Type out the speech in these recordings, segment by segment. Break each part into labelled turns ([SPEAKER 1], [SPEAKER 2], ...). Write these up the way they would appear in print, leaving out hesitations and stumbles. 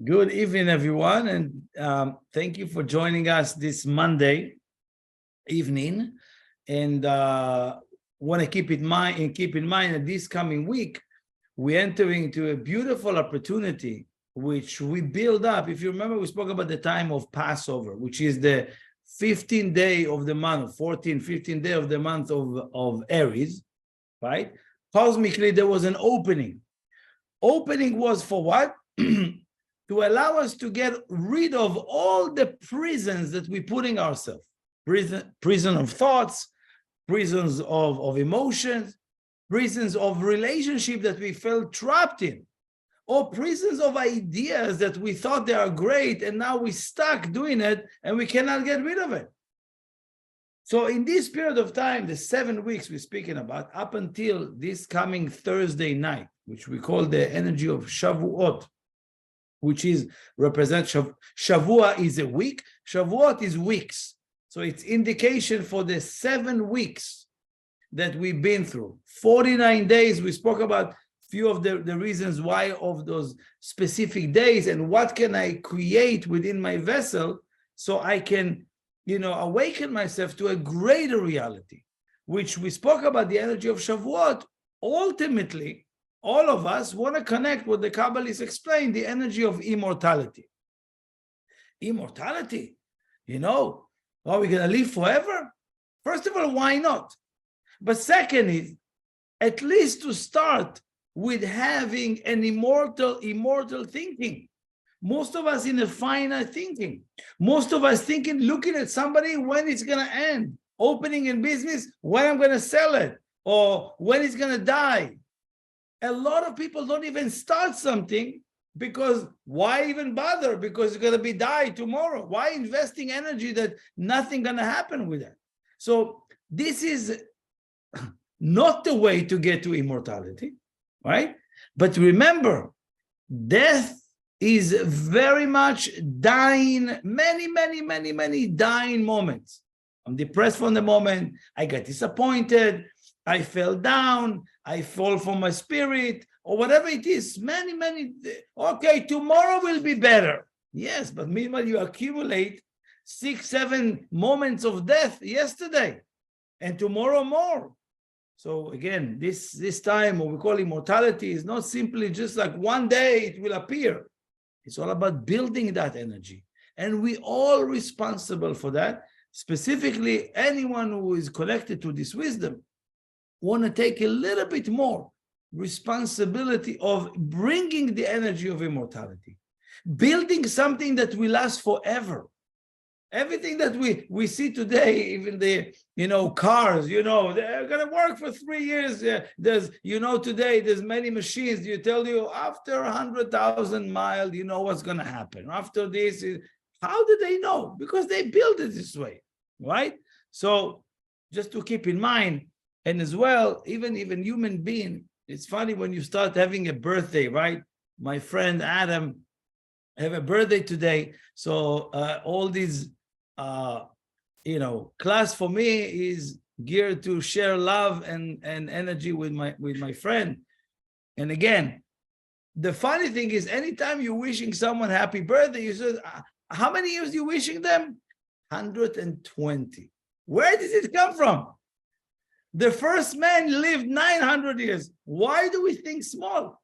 [SPEAKER 1] Good evening, everyone, and thank you for joining us this Monday evening. And want to keep in mind that this coming week we're entering into a beautiful opportunity which we build up. If you remember, we spoke about the time of Passover, which is the 15th day of the month, 15th day of the month of Aries, right? Cosmically, there was an opening. Opening was for what? To allow us to get rid of all the prisons that we put in ourselves. Prison of thoughts, prisons of emotions, prisons of relationship that we felt trapped in, or prisons of ideas that we thought they are great and now we're stuck doing it and we cannot get rid of it. So in this period of time, the 7 weeks we're speaking about, up until this coming Thursday night, which we call the energy of Shavuot, which is represent Shavuot is a week, Shavuot is weeks. So it's indication for the 7 weeks that we've been through. 49 days, we spoke about few of the reasons why of those specific days and what can I create within my vessel so I can, awaken myself to a greater reality, which we spoke about the energy of Shavuot. Ultimately, all of us want to connect what the Kabbalists explain, the energy of immortality. Immortality, are we going to live forever? First of all, why not? But second is, at least to start with having an immortal thinking. Most of us in a finite thinking. Most of us thinking, looking at somebody when it's going to end. Opening in business, when I'm going to sell it, or when it's going to die. A lot of people don't even start something because why even bother? Because it's going to be die tomorrow. Why investing energy that nothing going to happen with it? So this is not the way to get to immortality, right? But remember, death is very much dying, many dying moments. I'm depressed from the moment, I get disappointed, I fell down, I fall from my spirit, or whatever it is, many, okay, tomorrow will be better. Yes, but meanwhile you accumulate 6-7 moments of death yesterday, and tomorrow more. So again, this time, what we call immortality, is not simply just like one day it will appear. It's all about building that energy. And we all responsible for that. Specifically, anyone who is connected to this wisdom want to take a little bit more responsibility of bringing the energy of immortality, building something that will last forever. Everything that we see today, even the cars, they're going to work for 3 years. There's today there's many machines. You tell you after 100,000 miles, what's going to happen. After this, how do they know? Because they build it this way, right? So just to keep in mind, and as well, even human being, it's funny when you start having a birthday, right? My friend Adam have a birthday today, so all these class for me is geared to share love and energy with my friend. And again, the funny thing is, anytime you're wishing someone happy birthday, you say, how many years you wishing them? 120. Where did it come from? The first man lived 900 years. Why do we think small?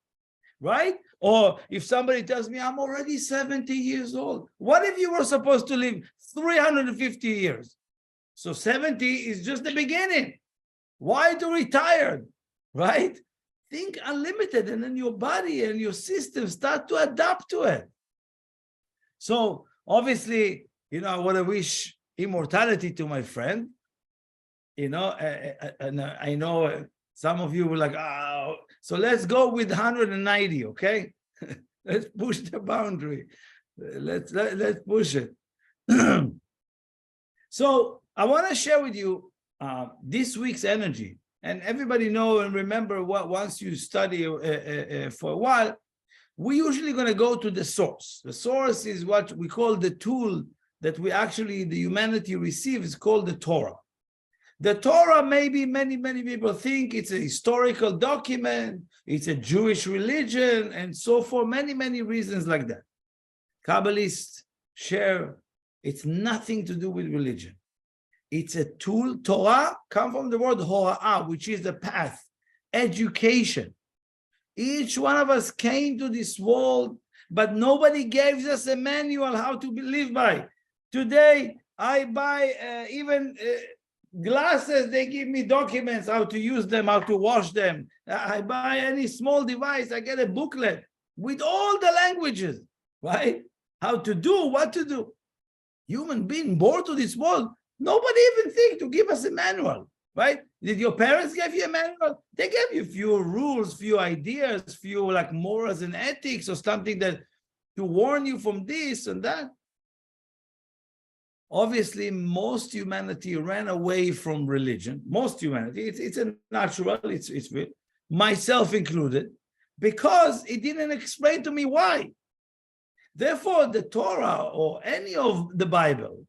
[SPEAKER 1] Right? Or if somebody tells me, I'm already 70 years old. What if you were supposed to live 350 years? So 70 is just the beginning. Why do retire? Right? Think unlimited, and then your body and your system start to adapt to it. So obviously, I want to wish immortality to my friend. And I know some of you were like, oh, so let's go with 190, okay? Let's push the boundary. Let's push it. So I want to share with you this week's energy. And everybody know and remember what once you study for a while, we're usually going to go to the source. The source is what we call the tool that the humanity receives, called the Torah. The Torah, maybe many people think it's a historical document, it's a Jewish religion, and so for many reasons like that. Kabbalists share, it's nothing to do with religion. It's a tool. Torah comes from the word hora'ah, which is the path, education. Each one of us came to this world, but nobody gave us a manual how to live by. Today, I buy even glasses, they give me documents, how to use them, how to wash them. I buy any small device, I get a booklet with all the languages, right? How to do, what to do. Human being born to this world, nobody even think to give us a manual, right? Did your parents give you a manual? They gave you a few rules, few ideas, few like morals and ethics or something that to warn you from this and that. Obviously, most humanity ran away from religion. Most humanity, it's a natural, it's real, myself included, because it didn't explain to me why. Therefore, the Torah or any of the Bible,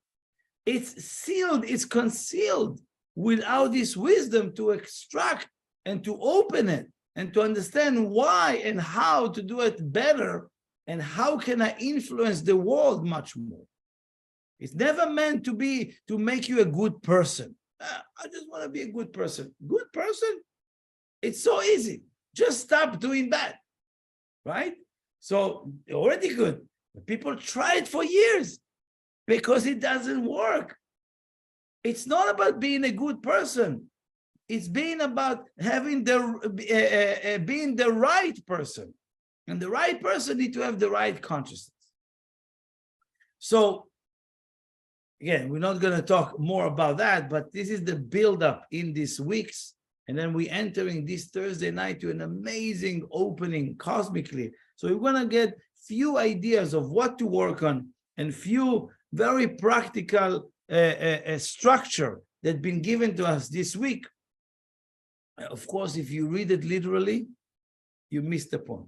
[SPEAKER 1] it's sealed, it's concealed without this wisdom to extract and to open it and to understand why and how to do it better and how can I influence the world much more. It's never meant to make you a good person. I just want to be a good person. Good person? It's so easy. Just stop doing bad, right? So already good. People try it for years because it doesn't work. It's not about being a good person. It's being about having being the right person. And the right person needs to have the right consciousness. So again, we're not going to talk more about that, but this is the build-up in these weeks. And then we're entering this Thursday night to an amazing opening cosmically. So we're going to get few ideas of what to work on and few very practical structure that's been given to us this week. Of course, if you read it literally, you miss the point.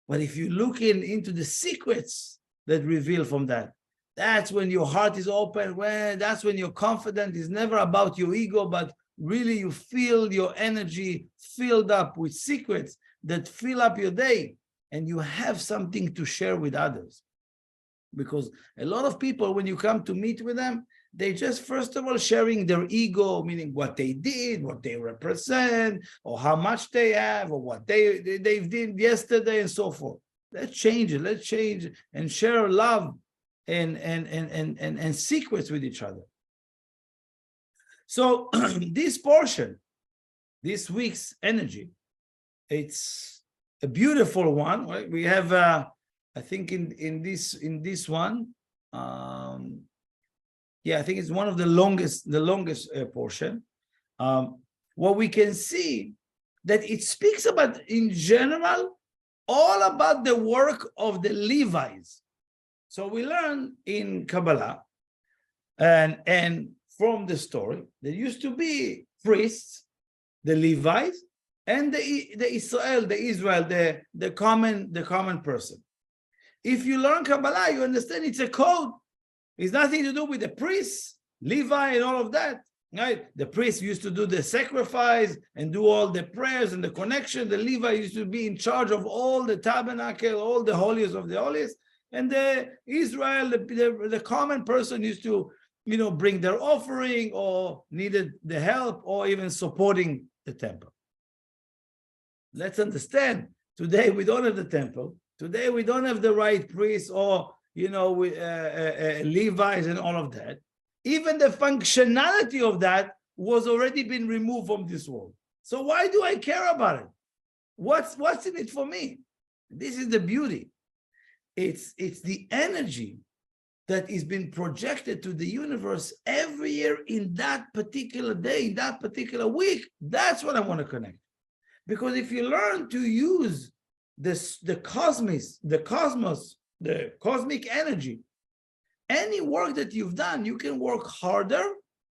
[SPEAKER 1] But if you look into the secrets that reveal from that, that's when your heart is open, that's when you're confident. It's never about your ego, but really you feel your energy filled up with secrets that fill up your day, and you have something to share with others. Because a lot of people, when you come to meet with them, they just, first of all, sharing their ego, meaning what they did, what they represent, or how much they have, or what they did yesterday, and so forth. Let's change it. Let's change it and share love and secrets with each other. So this portion, this week's energy, it's a beautiful one, right? We have, I think in this one, yeah, I think it's one of the longest portion. What we can see that it speaks about, in general, all about the work of the Levites. So we learn in Kabbalah and from the story, there used to be priests, the Levites, and the Israel, the common person. If you learn Kabbalah, you understand it's a code. It's nothing to do with the priests, Levi, and all of that. Right? The priests used to do the sacrifice and do all the prayers and the connection. The Levi used to be in charge of all the tabernacle, all the holiest of the holiest. And the Israel, the common person used to, bring their offering or needed the help or even supporting the temple. Let's understand, today we don't have the temple. Today we don't have the right priests or, Levites and all of that. Even the functionality of that was already been removed from this world. So why do I care about it? What's in it for me? This is the beauty. It's the energy that is being projected to the universe every year in that particular day, in that particular week. That's what I want to connect. Because if you learn to use the cosmos, the cosmic energy, any work that you've done, you can work harder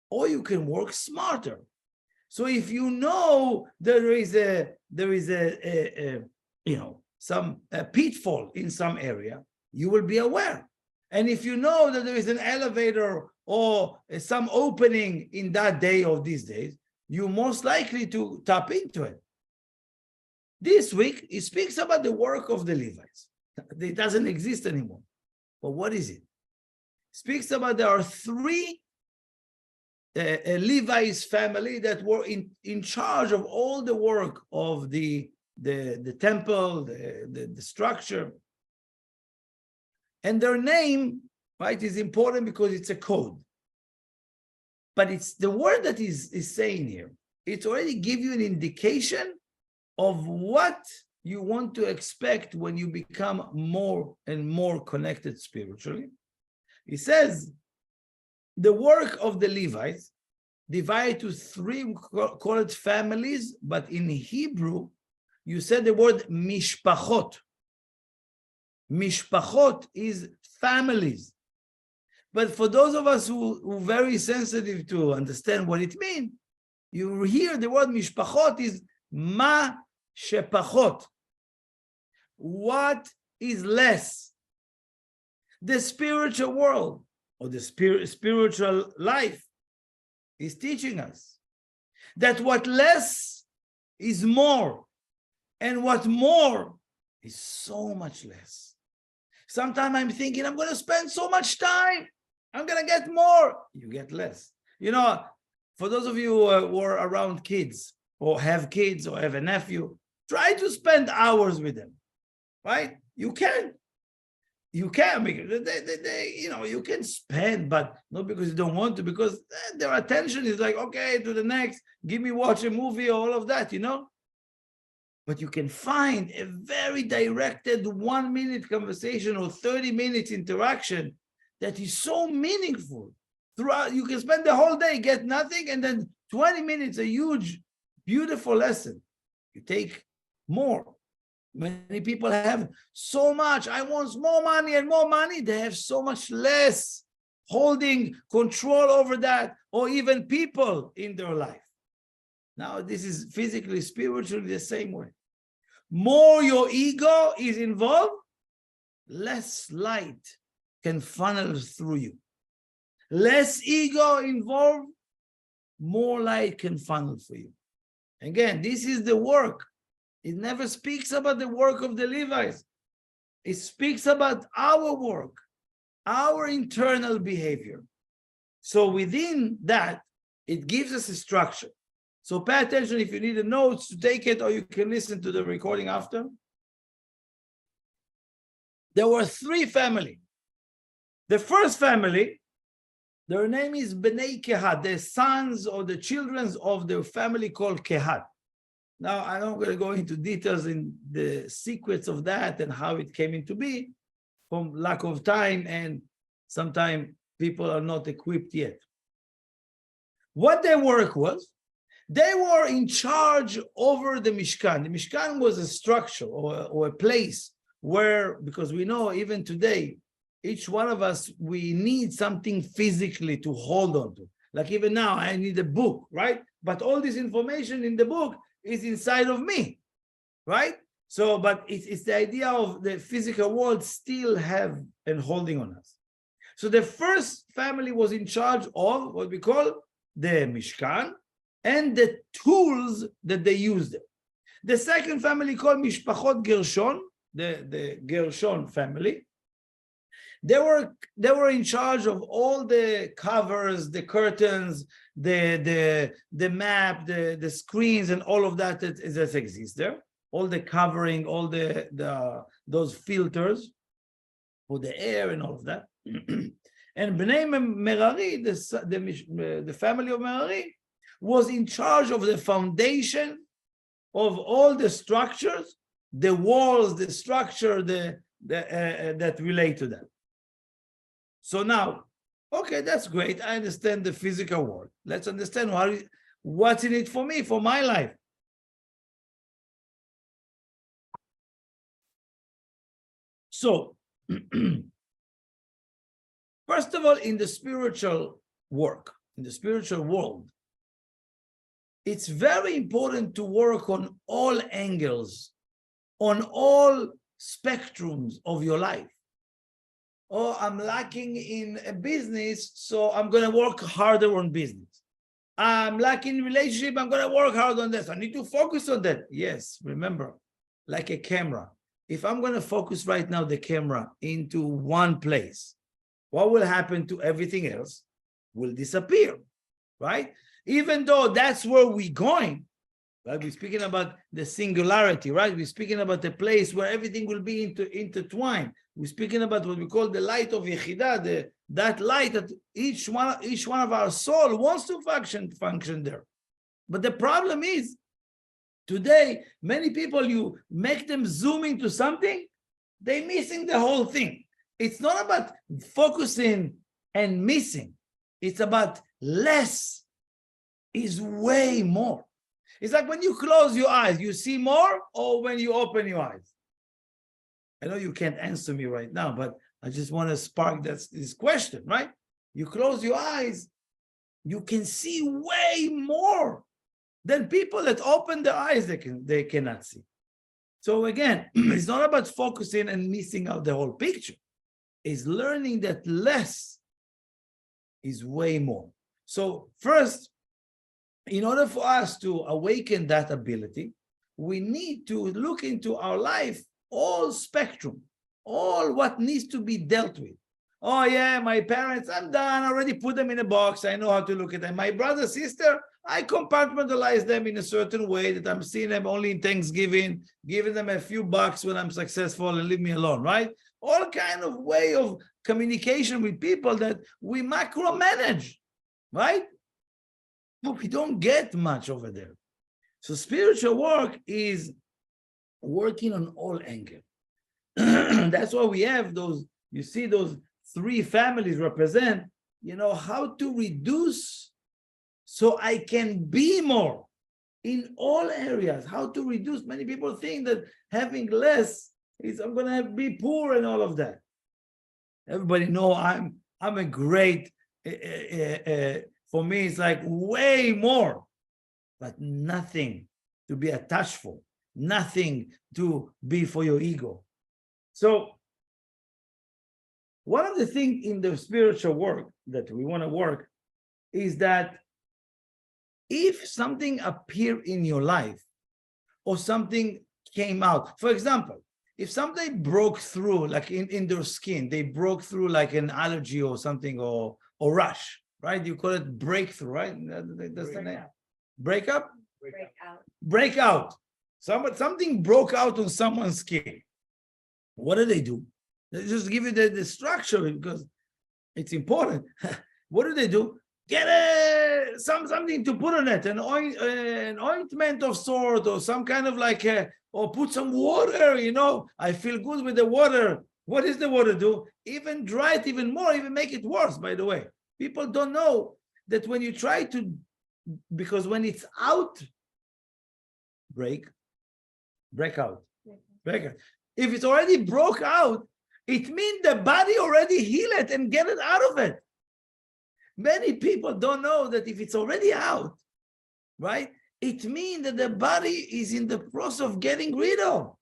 [SPEAKER 1] or you can work smarter. So if you know there is some pitfall in some area, you will be aware. And if you know that there is an elevator or some opening in that day or these days, you're most likely to tap into it. This week, it speaks about the work of the Levites. It doesn't exist anymore. But what is it? Speaks about there are three Levi's family that were in charge of all the work of the temple, the structure. And their name, right, is important because it's a code. But it's the word that is saying here. It's already give you an indication of what you want to expect when you become more and more connected spiritually. He says, the work of the Levites divided to three, we call it families, but in Hebrew, you said the word mishpachot. Mishpachot is families. But for those of us who are very sensitive to understand what it means, you hear the word mishpachot is ma shepachot. What is less? The spiritual world or the spiritual life is teaching us that what less is more, and what more is so much less. Sometimes I'm thinking, I'm going to spend so much time, I'm going to get more. You get less. You know, for those of you who are around kids or have kids or have a nephew, try to spend hours with them, right? You can. You can, because they you know, you can spend, but not because you don't want to, because their attention is like, okay, to the next, give me watch a movie, all of that, you know? But you can find a very directed 1 minute conversation or 30 minutes interaction that is so meaningful. Throughout, you can spend the whole day, get nothing, and then 20 minutes, a huge, beautiful lesson. You take more. Many people have so much, I want more money and more money. They have so much less holding control over that, or even people in their life. Now, this is physically, spiritually the same way. More your ego is involved, less light can funnel through you. Less ego involved, more light can funnel for you. Again, this is the work. It never speaks about the work of the Levites. It speaks about our work, our internal behavior. So within that, it gives us a structure. So pay attention if you need the notes to take it, or you can listen to the recording after. There were three families. The first family, their name is Bnei Kehat, the sons or the children of the family called Kehat. Now, I'm not going to go into details in the secrets of that and how it came into be from lack of time, and sometimes people are not equipped yet. What their work was, they were in charge over the Mishkan. The Mishkan was a structure or a place where, because we know even today, each one of us, we need something physically to hold on to. Like even now, I need a book, right? But all this information in the book is inside of me, right? So, but it's the idea of the physical world still have and holding on us. So the first family was in charge of what we call the Mishkan and the tools that they used. The second family called Mishpachot Gershon, the Gershon family. They were in charge of all the covers, the curtains, the map, the screens, and all of that that exists there. All the covering, all those filters for the air and all of that. And Bnei Merari, the family of Merari, was in charge of the foundation of all the structures, the walls, the structure, that relate to that. So now, okay, that's great. I understand the physical world. Let's understand what's in it for me, for my life. So, first of all, in the spiritual work, in the spiritual world, it's very important to work on all angles, on all spectrums of your life. Oh, I'm lacking in a business, so I'm going to work harder on business. I'm lacking in relationship, I'm going to work hard on this. I need to focus on that. Yes, remember, like a camera. if I'm going to focus right now the camera into one place, what will happen to everything else? Will disappear, right? Even though that's where we're going, right? We're speaking about the singularity, right? We're speaking about the place where everything will be intertwined. We're speaking about what we call the light of Yechidah, that light that each one of our soul wants to function there. But the problem is, today, many people, you make them zoom into something, they're missing the whole thing. It's not about focusing and missing. It's about less is way more. It's like when you close your eyes, you see more, or when you open your eyes? I know you can't answer me right now, but I just want to spark this question, right? You close your eyes, you can see way more than people that open their eyes, they cannot see. So again, it's not about focusing and missing out the whole picture. It's learning that less is way more. So first, in order for us to awaken that ability, we need to look into our life, all spectrum, all what needs to be dealt with. Oh yeah, my parents, I'm done, I already put them in a box, I know how to look at them. My brother, sister, I compartmentalize them in a certain way that I'm seeing them only in Thanksgiving, giving them a few bucks when I'm successful and leave me alone, right? All kind of way of communication with people that we micromanage, right? But we don't get much over there. So spiritual work is working on all angles. That's why we have those, you see those three families represent, how to reduce so I can be more in all areas. How to reduce. Many people think that having less is I'm going to be poor and all of that. Everybody know I'm a great, for me, it's like way more, but nothing to be attached for, nothing to be for your ego. So one of the things in the spiritual work that we want to work is that if something appeared in your life or something came out, for example, if something broke through, like in their skin, they broke through like an allergy or something, or rash, right? You call it breakthrough, right? That's the name. Breakup? Breakout. Something broke out on someone's skin. What do? They just give you the structure because it's important. What do? Get something to put on it, an ointment of sort, or some kind of like or put some water, I feel good with the water. What does the water do? Even dry it even more, even make it worse, by the way. People don't know that when you try to, because when it's out, break out. If it's already broke out, it means the body already healed it and get it out of it. Many people don't know that if it's already out, right, it means that the body is in the process of getting rid of.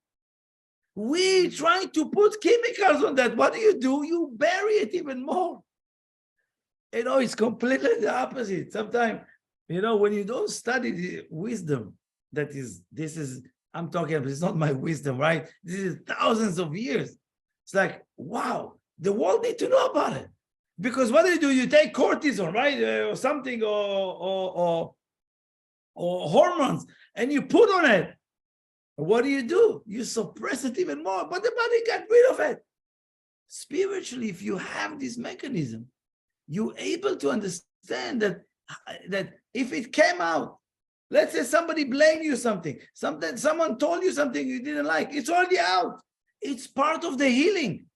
[SPEAKER 1] We're trying to put chemicals on that. What do? You bury it even more. It's completely the opposite. Sometimes, when you don't study the wisdom, I'm talking about, it's not my wisdom, right? This is thousands of years. It's like, wow, the world needs to know about it. Because what do? You take cortisone, right? Or something, or hormones, and you put on it. What do? You suppress it even more, but the body got rid of it. Spiritually, if you have this mechanism, you're able to understand that if it came out, let's say somebody blamed you something, someone told you something you didn't like, it's already out. It's part of the healing.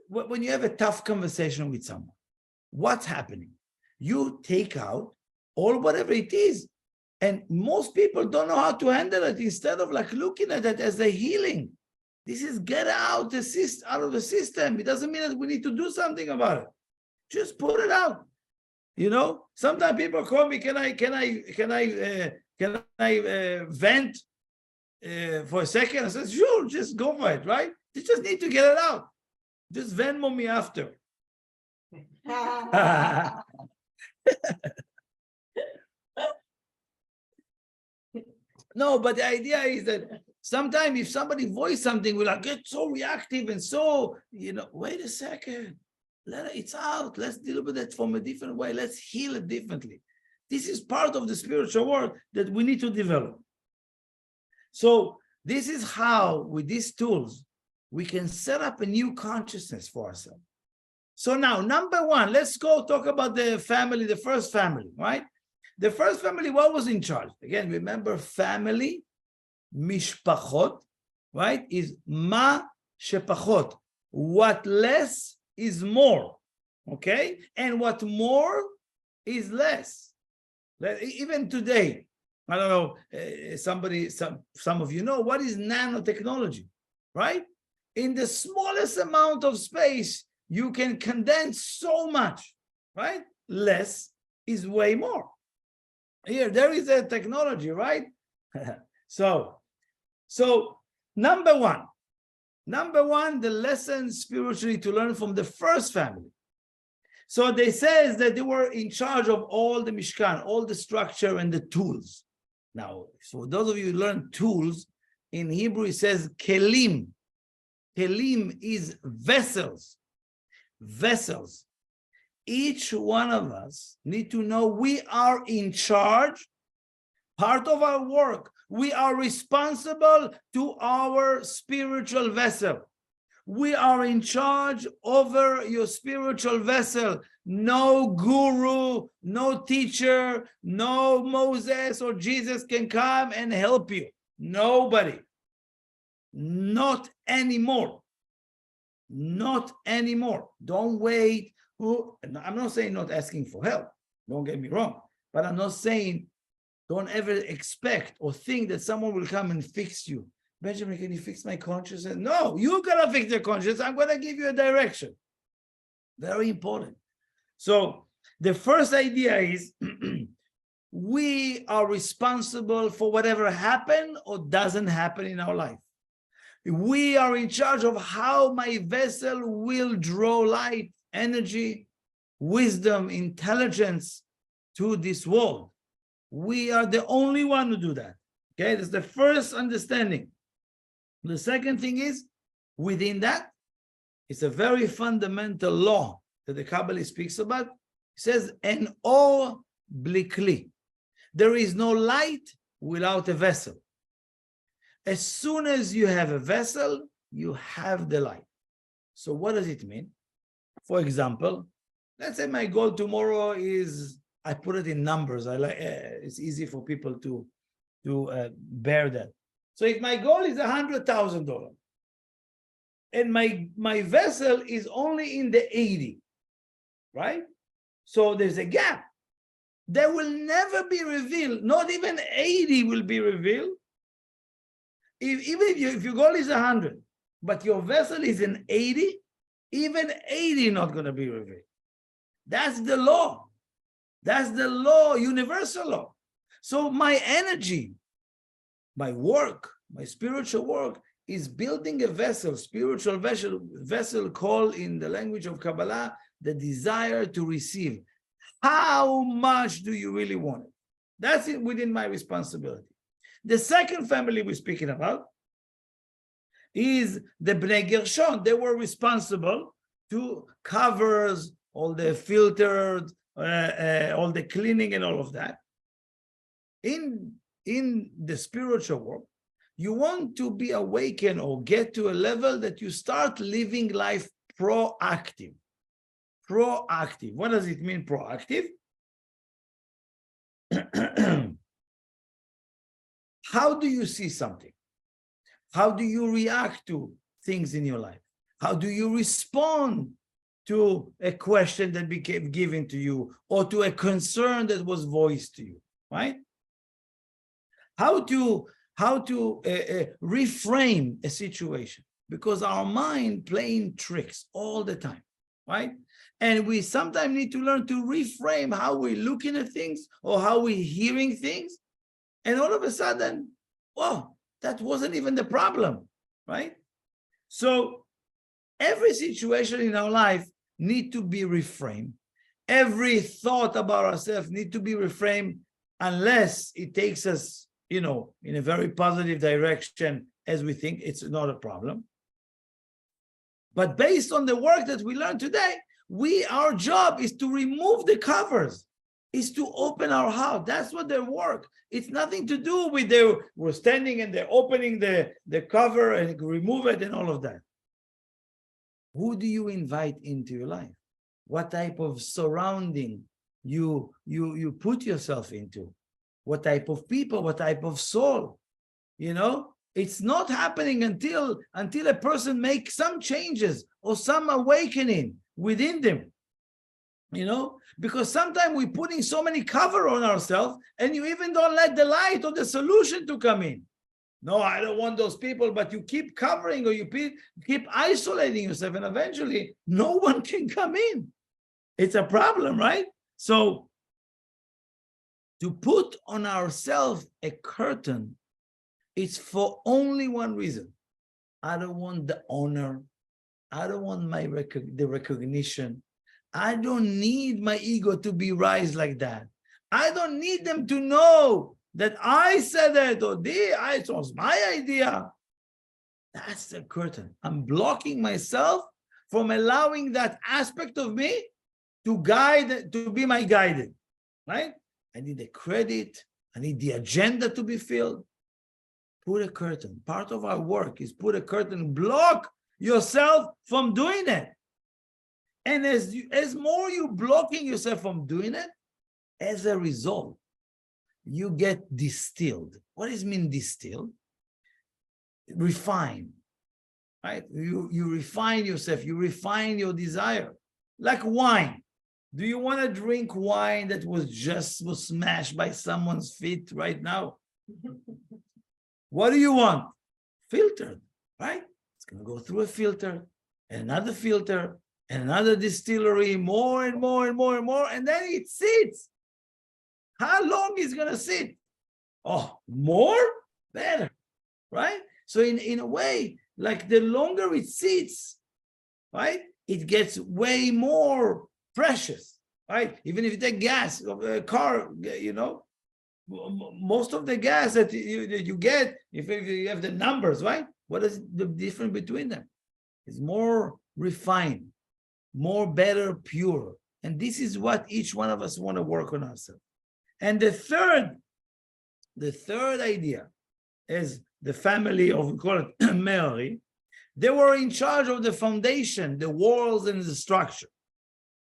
[SPEAKER 1] When you have a tough conversation with someone, what's happening? You take out all whatever it is. And most people don't know how to handle it. Instead of like looking at it as a healing, this is get out of the system. It doesn't mean that we need to do something about it. Just put it out. Sometimes people call me, can I vent for a second? I said, sure, just go for it, right? You just need to get it out. Just Venmo me after. No, but the idea is that Sometimes if somebody voice something, we like get so reactive and so, wait a second. It's out. Let's deal with it from a different way. Let's heal it differently. This is part of the spiritual work that we need to develop. So this is how, with these tools, we can set up a new consciousness for ourselves. So now, number one, let's go talk about the family, the first family, right? The first family, what was in charge? Again, remember family, mishpachot, right? Is ma shepachot. What less is more, okay? And what more is less. Even today, I don't know, some of you know, what is nanotechnology, right? In the smallest amount of space, you can condense so much, right? Less is way more. Here, there is a technology, right? So number one, the lesson spiritually to learn from the first family. So they says that they were in charge of all the Mishkan, all the structure and the tools. Now, so those of you who learn tools, in Hebrew it says kelim. Kelim is vessels. Vessels. Each one of us need to know we are in charge. Part of our work, we are responsible to our spiritual vessel. We are in charge over your spiritual vessel. No guru, no teacher, no Moses or Jesus can come and help you. Nobody. Not anymore. Not anymore. Don't wait. I'm not saying not asking for help. Don't get me wrong. But I'm not saying don't ever expect or think that someone will come and fix you. Benjamin, can you fix my consciousness? No, you're going to fix your consciousness. I'm going to give you a direction. Very important. So the first idea is we are responsible for whatever happened or doesn't happen in our life. We are in charge of how my vessel will draw light, energy, wisdom, intelligence to this world. We are the only one who do that. Okay, that's the first understanding. The second thing is, within that, it's a very fundamental law that the Kabbalah speaks about. It says, en or bli kli. There is no light without a vessel. As soon as you have a vessel, you have the light. So what does it mean? For example, let's say my goal tomorrow is, I put it in numbers. I like it's easy for people to bear that. So if my goal is $100,000 and my vessel is only in the 80, right? So there's a gap. That will never be revealed. Not even 80 will be revealed. If your goal is 100, but your vessel is in 80, even 80 not going to be revealed. That's the law. That's the law, universal law. So my energy, my work, my spiritual work is building a vessel, spiritual vessel called in the language of Kabbalah, the desire to receive. How much do you really want it? That's it within my responsibility. The second family we're speaking about is the Bnei Gershon. They were responsible to covers, all the filtered, all the cleaning and all of that. In the spiritual world, you want to be awakened or get to a level that you start living life proactive. Proactive. What does it mean, proactive? How do you see something? How do you react to things in your life? How do you respond to a question that became given to you or to a concern that was voiced to you, right? How to reframe a situation, because our mind playing tricks all the time, right? And we sometimes need to learn to reframe how we're looking at things or how we're hearing things. And all of a sudden, whoa, that wasn't even the problem, right? So every situation in our life need to be reframed. Every thought about ourselves need to be reframed, unless it takes us, in a very positive direction as we think, it's not a problem. But based on the work that we learned today, our job is to remove the covers, is to open our heart. That's what their work. It's nothing to do with we're standing and they're opening the cover and remove it and all of that. Who do you invite into your life? What type of surrounding you put yourself into? What type of people? What type of soul? It's not happening until a person makes some changes or some awakening within them. Because sometimes we're putting so many cover on ourselves, and you even don't let the light or the solution to come in. No, I don't want those people, but you keep covering or you keep isolating yourself, and eventually no one can come in. It's a problem, right? So to put on ourselves a curtain, it's for only one reason. I don't want the honor. I don't want the recognition. I don't need my ego to be raised like that. I don't need them to know that I said it or it was my idea. That's the curtain. I'm blocking myself from allowing that aspect of me to be my guidance, right? I need the credit. I need the agenda to be filled. Put a curtain. Part of our work is put a curtain, block yourself from doing it. And as more you blocking yourself from doing it, as a result, you get distilled. What does it mean distilled? Refine, right? You refine yourself. You refine your desire. Like wine. Do you want to drink wine that was smashed by someone's feet right now? What do you want? Filtered, right? It's going to go through a filter, and another filter, and another distillery, more and more and more and more, and then it sits. How long is it going to sit? Oh, more? Better, right? So in a way, like the longer it sits, right, it gets way more precious, right? Even if you take gas of a car, most of the gas that you get, if you have the numbers, right? What is the difference between them? It's more refined, more better, pure. And this is what each one of us want to work on ourselves. And the third idea is the family of, we call it Mary. They were in charge of the foundation, the walls and the structure.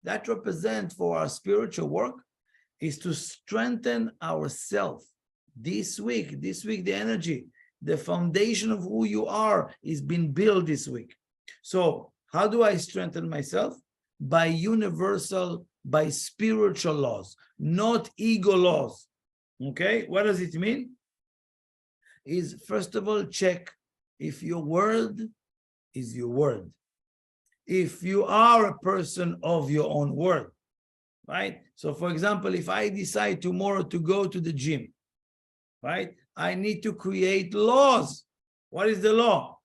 [SPEAKER 1] That represent for our spiritual work is to strengthen ourselves. This week, the energy, the foundation of who you are is being built this week. So how do I strengthen myself? By spiritual laws, not ego laws. Okay, what does it mean? Is first of all, check if your word is your word. If you are a person of your own word, right? So for example, if I decide tomorrow to go to the gym, right? I need to create laws. What is the law?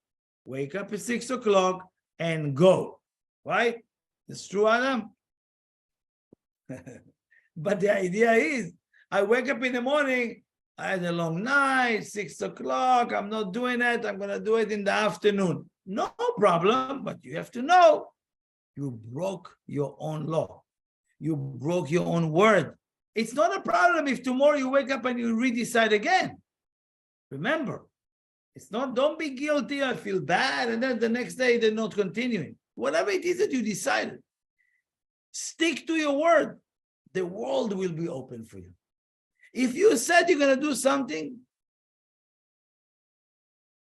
[SPEAKER 1] Wake up at 6 o'clock and go, right? It's true, Adam? But the idea is, I wake up in the morning, I had a long night, 6 o'clock, I'm not doing it, I'm going to do it in the afternoon. No problem, but you have to know, you broke your own law. You broke your own word. It's not a problem if tomorrow you wake up and you redecide again. Remember, it's not, don't be guilty, I feel bad, and then the next day they're not continuing. Whatever it is that you decided, stick to your word. The world will be open for you. If you said you're going to do something,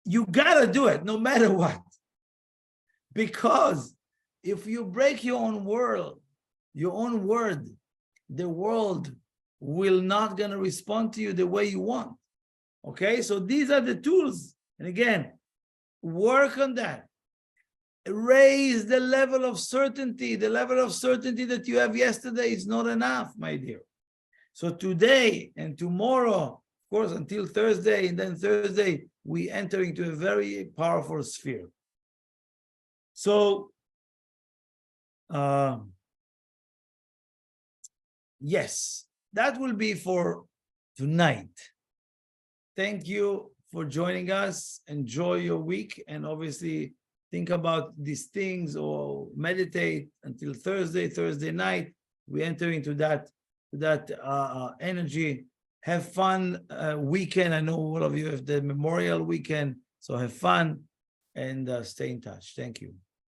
[SPEAKER 1] you got to do it no matter what. Because if you break your own word, the world will not going to respond to you the way you want. Okay, so these are the tools. And again, work on that. Raise the level of certainty. The level of certainty that you have yesterday is not enough, my dear. So today and tomorrow, of course, until Thursday, and then Thursday, we enter into a very powerful sphere. So, yes, that will be for tonight. Thank you for joining us. Enjoy your week, and obviously think about these things or meditate until Thursday night. We enter into that energy. Have fun weekend. I know all of you have the Memorial weekend, so have fun and stay in touch. Thank you.